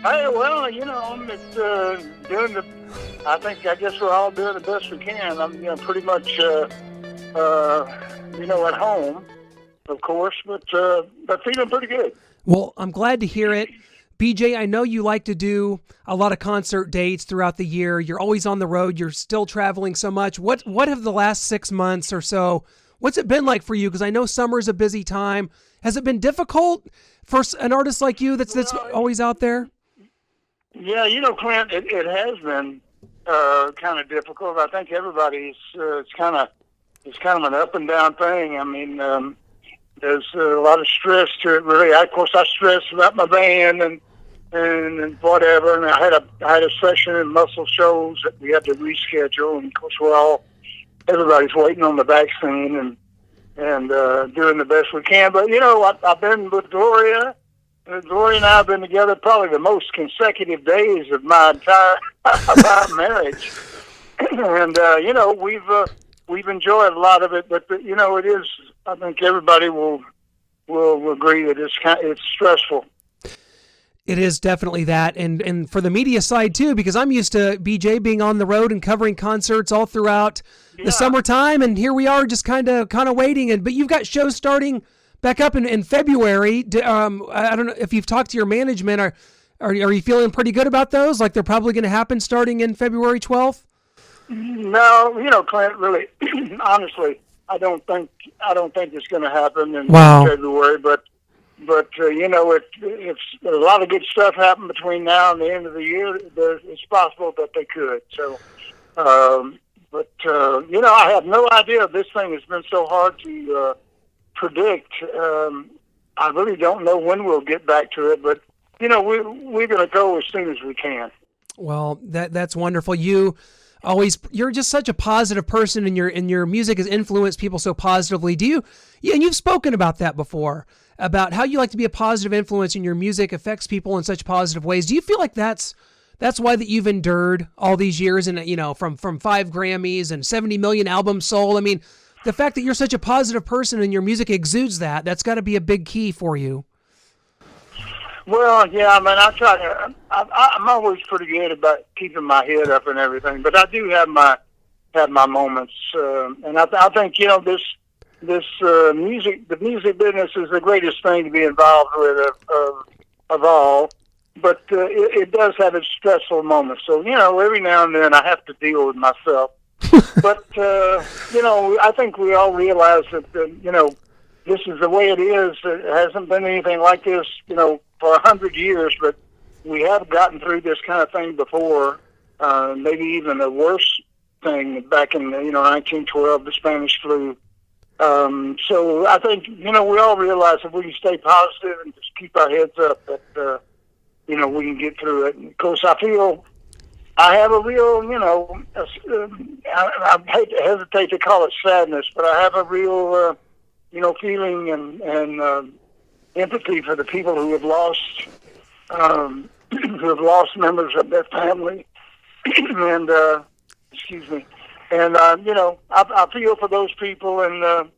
Hey, well, I'm doing the. I guess we're all doing the best we can. I'm, pretty much, at home, of course, but feeling pretty good. Well, I'm glad to hear it. BJ, I know you like to do a lot of concert dates throughout the year. You're always on the road. You're still traveling so much. What have the last 6 months or so, what's it been like for you? Because I know summer's a busy time. Has it been difficult for an artist like you that's always out there? Yeah, Clint, it has been kind of difficult. I think everybody's it's kind of an up and down thing. I mean, there's a lot of stress to it. Really, of course, I stress about my band and whatever. And I had a session in Muscle Shoals that we had to reschedule. And of course, everybody's waiting on the vaccine and doing the best we can. But I've been with Gloria. Gloria and I have been together probably the most consecutive days of my entire marriage, and we've enjoyed a lot of it. But it is. I think everybody will agree that it's stressful. It is definitely that, and for the media side too, because I'm used to BJ being on the road and covering concerts all throughout the summertime, and here we are just kind of waiting. But you've got shows starting back up in February. I don't know if you've talked to your management. Are you feeling pretty good about those? Like they're probably going to happen starting in February 12th? No, Clint. Really, honestly, I don't think it's going to happen in February. But it's a lot of good stuff happened between now and the end of the year. It's possible that they could. So, I have no idea. This thing has been so hard to predict. I really don't know when we'll get back to it, but we're going to go as soon as we can. Well, that's wonderful. You're just such a positive person, and your music has influenced people so positively. And you've spoken about that before, about how you like to be a positive influence, and your music affects people in such positive ways. Do you feel like that's why that you've endured all these years, and from 5 Grammys and 70 million albums sold? I mean, the fact that you're such a positive person and your music exudes that's got to be a big key for you. Well, yeah, I mean, I try to. I'm always pretty good about keeping my head up and everything, but I do have my moments, and I think this the music business is the greatest thing to be involved with of all. But it does have its stressful moments. So every now and then I have to deal with myself. But I think we all realize that this is the way it is. It hasn't been anything like this, for 100 years. But we have gotten through this kind of thing before. Maybe even a worse thing back in 1912, the Spanish flu. So I think we all realize if we can stay positive and just keep our heads up, that we can get through it. And of course, I feel I have a real, I hesitate to call it sadness, but I have a real, feeling and empathy for the people who have lost members of their family, and excuse me, and I feel for those people, and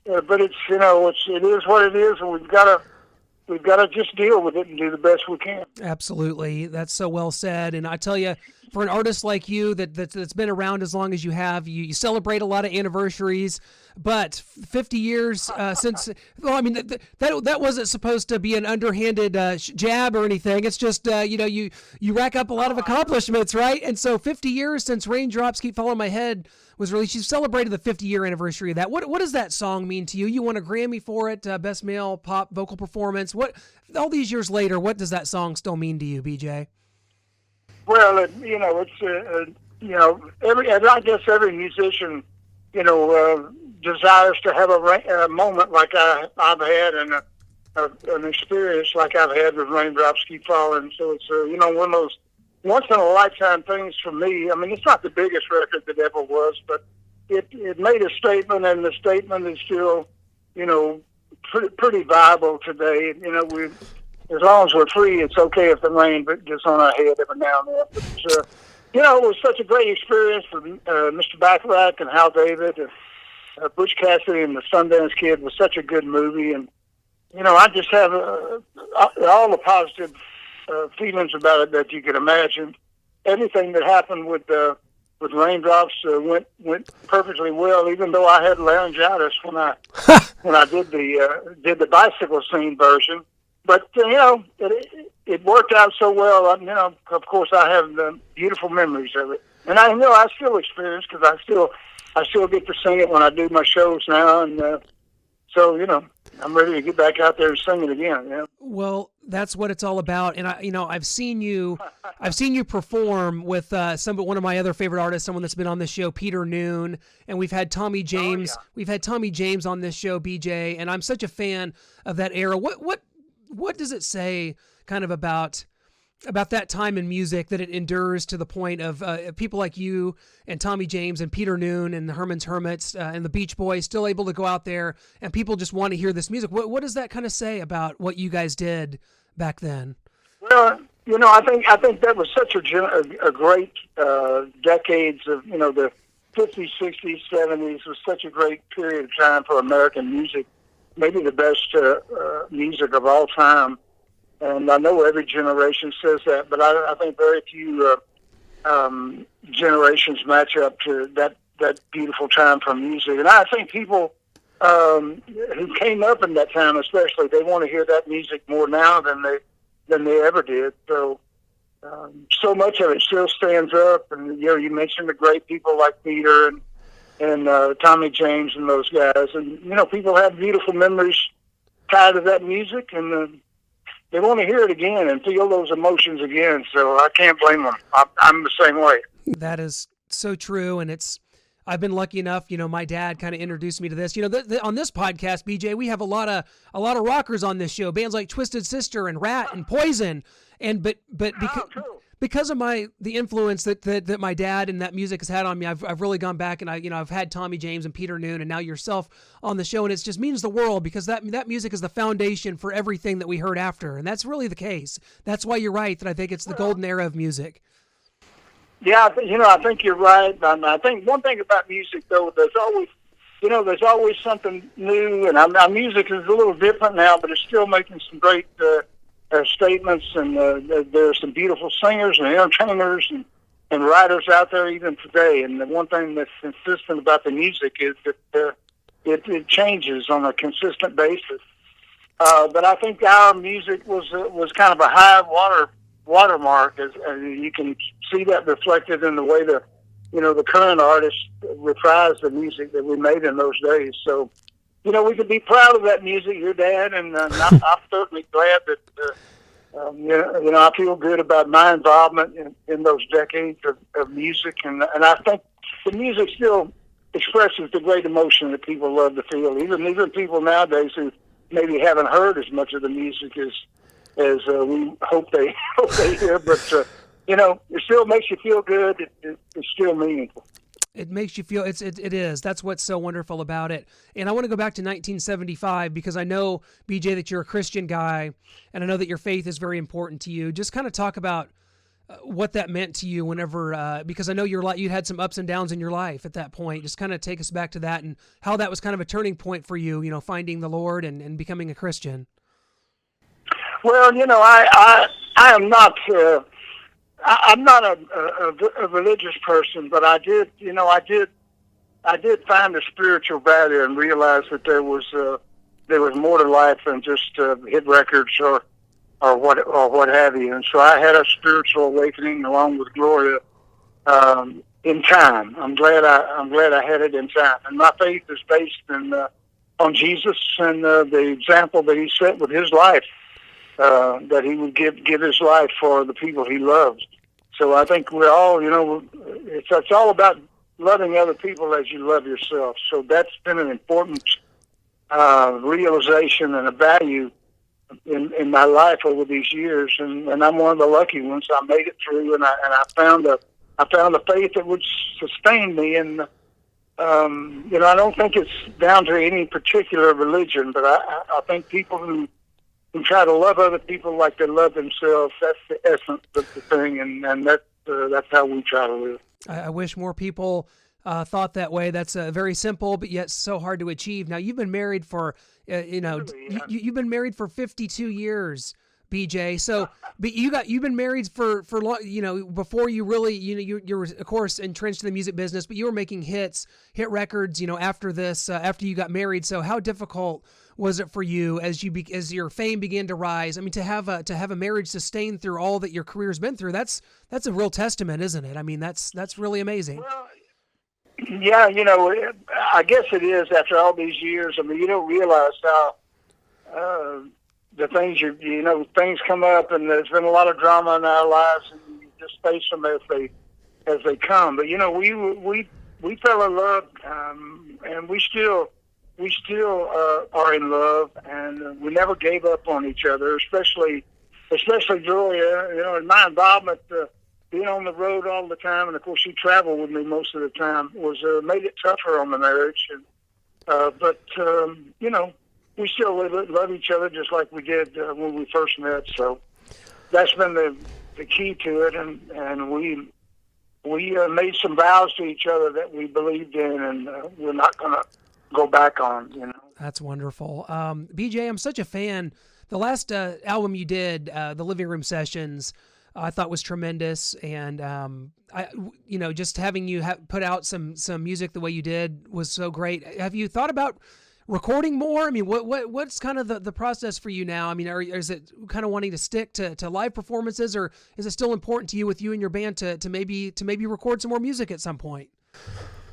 but it's it is what it is, and we've got to just deal with it and do the best we can. Absolutely. That's so well said. And I tell you, for an artist like you that's been around as long as you have, you celebrate a lot of anniversaries, but 50 years since, well, I mean, that wasn't supposed to be an underhanded jab or anything. It's just, you rack up a lot of accomplishments, right? And so 50 years since Raindrops Keep Falling on My Head was released, you celebrated the 50-year anniversary of that. What does that song mean to you? You won a Grammy for it, Best Male Pop Vocal Performance. What, all these years later, what does that song still mean to you, BJ? Well, I guess every musician, desires to have a moment like I've had, and an experience like I've had with Raindrops Keep Falling. So it's one of those once in a lifetime things for me. I mean, it's not the biggest record that ever was, but it made a statement, and the statement is still, pretty viable today. As long as we're free, it's okay if the rain gets on our head every now and then. But it was such a great experience for Mr. Bacharach and Hal David, and Butch Cassidy and the Sundance Kid was such a good movie, and I just have all the positive feelings about it that you could imagine. Everything that happened with Raindrops went perfectly well, even though I had laryngitis when I did the bicycle scene version. But it worked out so well. Of course, I have beautiful memories of it, and I still experience, because I still get to sing it when I do my shows now, and so I'm ready to get back out there and sing it again. Yeah. Well, that's what it's all about. And I've seen you perform with one of my other favorite artists, someone that's been on this show, Peter Noon, and we've had Tommy James. Oh, yeah. We've had Tommy James on this show, BJ, and I'm such a fan of that era. What does it say kind of about that time in music that it endures to the point of people like you and Tommy James and Peter Noon and the Herman's Hermits and the Beach Boys still able to go out there and people just want to hear this music? What does that kind of say about what you guys did back then? Well, I think that was such a great decades of the 50s, 60s, 70s was such a great period of time for American music, maybe the best music of all time. And I know every generation says that, but I think very few generations match up to that beautiful time for music. And I think people who came up in that time, especially, they want to hear that music more now than they ever did. So so much of it still stands up. And you mentioned the great people like Peter and Tommy James and those guys. And people have beautiful memories tied to that music, and they want to hear it again and feel those emotions again, so I can't blame them. I'm the same way. That is so true, and I've been lucky enough. My dad kind of introduced me to this. On this podcast, BJ, we have a lot of rockers on this show, bands like Twisted Sister and Rat and Poison, and but because of the influence that my dad and that music has had on me, I've really gone back and I've had Tommy James and Peter Noon and now yourself on the show, and it just means the world, because that music is the foundation for everything that we heard after, and that's really the case. That's why you're right that I think it's the golden era of music. Yeah, I think you're right. I think one thing about music, though, there's always something new, and our music is a little different now, but it's still making some great statements, and there's some beautiful singers and entertainers and writers out there even today. And the one thing that's consistent about the music is that it changes on a consistent basis. But I think our music was kind of a high watermark, as you can see that reflected in the way the current artists reprise the music that we made in those days. So we could be proud of that music, your dad, and I'm certainly glad that I feel good about my involvement in those decades of music, and I think the music still expresses the great emotion that people love to feel. Even people nowadays who maybe haven't heard as much of the music as we hope they hear, but it still makes you feel good. It's still meaningful. It makes you feel it is. That's what's so wonderful about it. And I want to go back to 1975 because I know, BJ, that you're a Christian guy, and I know that your faith is very important to you. Just kind of talk about what that meant to you whenever, because I know you had some ups and downs in your life at that point. Just kind of take us back to that and how that was kind of a turning point for you, finding the Lord and becoming a Christian. Well, I am not. I'm not a religious person, but I did find a spiritual value and realize that there was more to life than just hit records or what have you. And so I had a spiritual awakening along with Gloria in time. I'm glad I had it in time. And my faith is based on Jesus and the example that he set with his life. That he would give his life for the people he loves. So I think we're all, it's all about loving other people as you love yourself. So that's been an important realization and a value in my life over these years. And I'm one of the lucky ones. I made it through, and I found a faith that would sustain me. And I don't think it's down to any particular religion, but I think people who try to love other people like they love themselves, that's the essence of the thing, and that's how we try to live. I wish more people thought that way. That's very simple, but yet so hard to achieve. Now, you've been married for, you've been married for 52 years, BJ. So, but you've been married for long, before you really, you were of course entrenched in the music business, but you were making hit records, after this, after you got married. So how difficult was it for you as your fame began to rise? I mean, to have a marriage sustained through all that your career's been through, that's a real testament, isn't it? I mean, that's really amazing. Well, yeah, I guess it is after all these years. I mean, you don't realize how, the things things come up, and there's been a lot of drama in our lives, and you just face them as they come. But we fell in love, and we still are in love, and we never gave up on each other. Especially Julia, and my involvement, being on the road all the time, and of course she traveled with me most of the time, was made it tougher on the marriage. And but we still love each other just like we did when we first met. So that's been the key to it, and we made some vows to each other that we believed in, and we're not going to go back on. That's wonderful. BJ, I'm such a fan. The last album you did, the Living Room Sessions, I thought was tremendous, and just having you put out some music the way you did was so great. Have you thought about recording more? I mean, what's kind of the process for you now? I mean, is it kind of wanting to stick to live performances, or is it still important to you with you and your band to maybe record some more music at some point?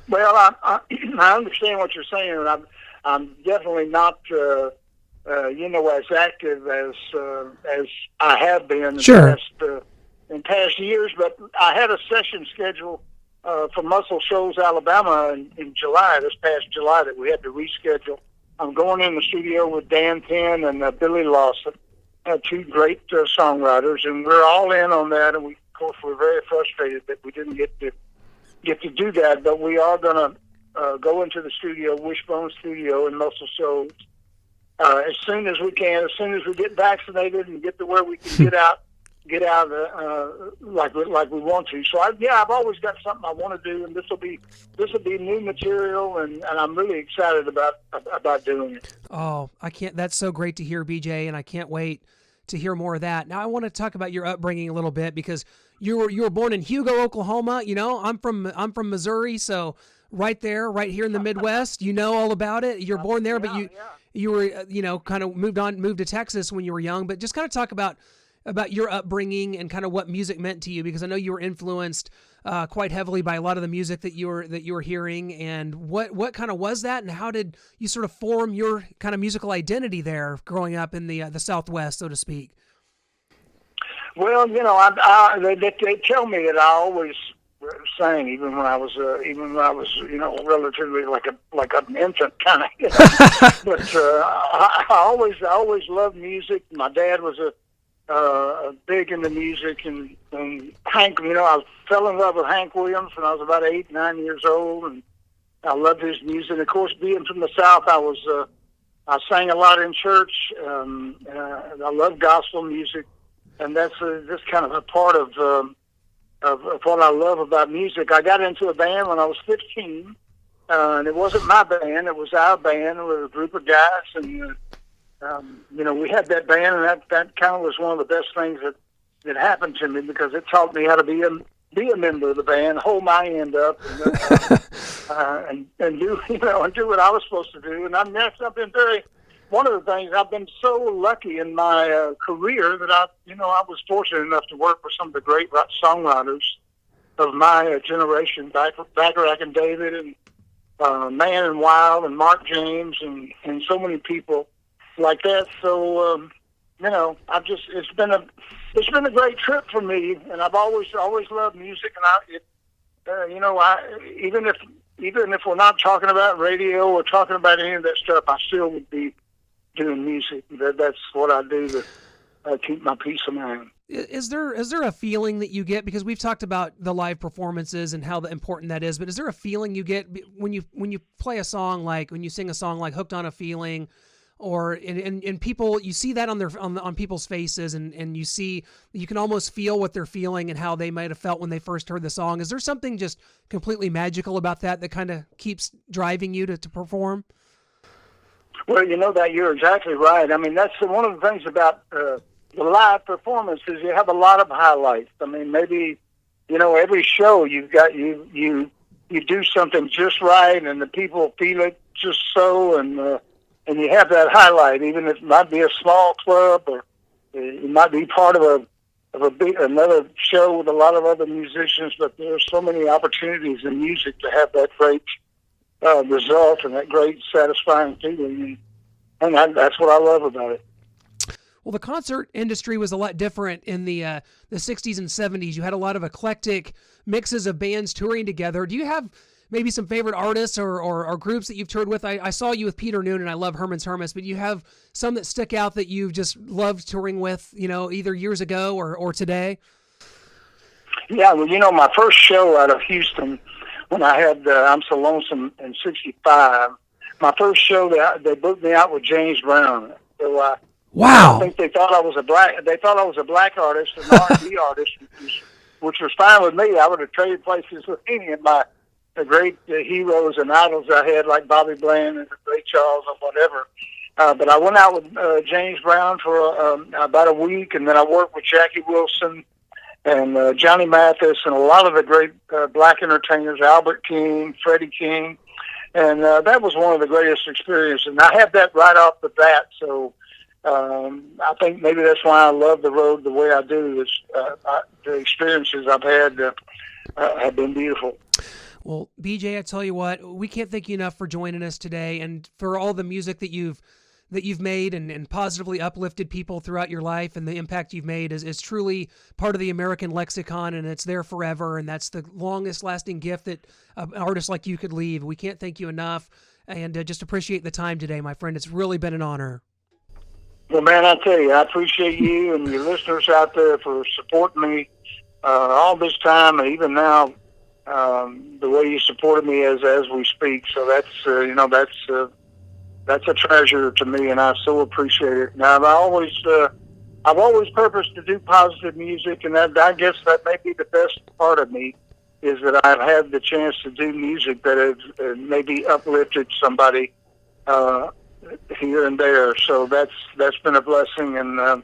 Well, I understand what you're saying, and I'm definitely not as active as I have been in past years. But I had a session scheduled for Muscle Shoals, Alabama in July, this past July, that we had to reschedule. I'm going in the studio with Dan Penn and Billy Lawson, two great songwriters, and we're all in on that. And of course, we're very frustrated that we didn't get to do that. But we are going to go into the studio, Wishbone Studio in Muscle Shoals, as soon as we can, as soon as we get vaccinated and get to where we can get out like we want to. So I've always got something I want to do, and this will be new material, and I'm really excited about doing it. Oh, that's so great to hear, BJ, and I can't wait to hear more of that. Now I want to talk about your upbringing a little bit, because you were born in Hugo, Oklahoma. I'm from Missouri, so right here in the Midwest, all about it. You're born there, but you were kind of moved to Texas when you were young. But just kind of talk about your upbringing and kind of what music meant to you, because I know you were influenced quite heavily by a lot of the music that you were hearing. And what kind of was that, and how did you sort of form your kind of musical identity there growing up in the Southwest, so to speak? Well, they tell me that I always sang, even when I was relatively like an infant kind of. But I always loved music. My dad was big into music, and Hank. I fell in love with Hank Williams when I was about 8, 9 years old, and I loved his music. And of course, being from the South, I sang a lot in church. I love gospel music, and that's just kind of a part of what I love about music. I got into a band when I was 15, and it wasn't my band; it was our band with a group of guys, and we had that band, and that kind of was one of the best things that happened to me, because it taught me how to be a member of the band, hold my end up, and do what I was supposed to do. And I've been one of the things, I've been so lucky in my career that I was fortunate enough to work with some of the great songwriters of my generation, Bacharach and David, and Man and Wild, and Mark James, and so many people like that. So it's been a great trip for me, and I've always loved music. And even if we're not talking about radio or talking about any of that stuff, I still would be doing music. That's what I do to keep my peace of mind. Is there a feeling that you get, because we've talked about the live performances and how important that is, but is there a feeling you get when you play a song, like when you sing a song like Hooked on a Feeling, or and people, you see that on people's faces, and you can almost feel what they're feeling and how they might have felt when they first heard the song? Is there something just completely magical about that kind of keeps driving you to perform? Well, that you're exactly right. I mean, that's one of the things about the live performances, you have a lot of highlights. I mean, maybe, every show you do something just right, and the people feel it just so, and you have that highlight, even if it might be a small club, or it might be part of another show with a lot of other musicians. But there's so many opportunities in music to have that great result and that great satisfying feeling, and that's what I love about it. Well, the concert industry was a lot different in the 60s and 70s. You had a lot of eclectic mixes of bands touring together. Do you have maybe some favorite artists or groups that you've toured with? I saw you with Peter Noon, and I love Herman's Hermits, but you have some that stick out that you've just loved touring with, either years ago or today? Yeah, well, my first show out of Houston, when I had I'm So Lonesome in '65, my first show, they booked me out with James Brown. So wow! I think they thought I was a black artist, an R&B artist, which was fine with me. I would have traded places with any of the great heroes and idols I had, like Bobby Bland and Ray Charles or whatever. But I went out with James Brown for about a week, and then I worked with Jackie Wilson and Johnny Mathis and a lot of the great black entertainers, Albert King, Freddie King, and that was one of the greatest experiences. And I had that right off the bat, so I think maybe that's why I love the road the way I do. The experiences I've had have been beautiful. Well, BJ, I tell you what, we can't thank you enough for joining us today and for all the music that you've made and positively uplifted people throughout your life, and the impact you've made is truly part of the American lexicon, and it's there forever, and that's the longest lasting gift that an artist like you could leave. We can't thank you enough, and just appreciate the time today, my friend. It's really been an honor. Well, man, I tell you, I appreciate you and your listeners out there for supporting me all this time, and even now, the way you supported me as we speak. So that's a treasure to me, and I so appreciate it. Now, I've always purposed to do positive music, and I guess that may be the best part of me, is that I've had the chance to do music that has maybe uplifted somebody here and there. So that's been a blessing, and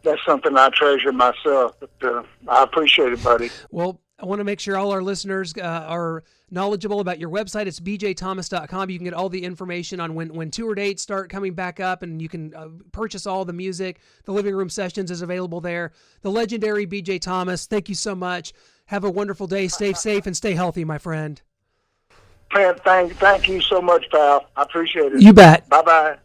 that's something I treasure myself. But I appreciate it, buddy. Well, I want to make sure all our listeners are knowledgeable about your website. It's bjthomas.com. You can get all the information on when tour dates start coming back up, and you can purchase all the music. The Living Room Sessions is available there. The legendary BJ Thomas, thank you so much. Have a wonderful day. Stay safe and stay healthy, my friend. Man, thank you so much, pal. I appreciate it. You bet. Bye-bye.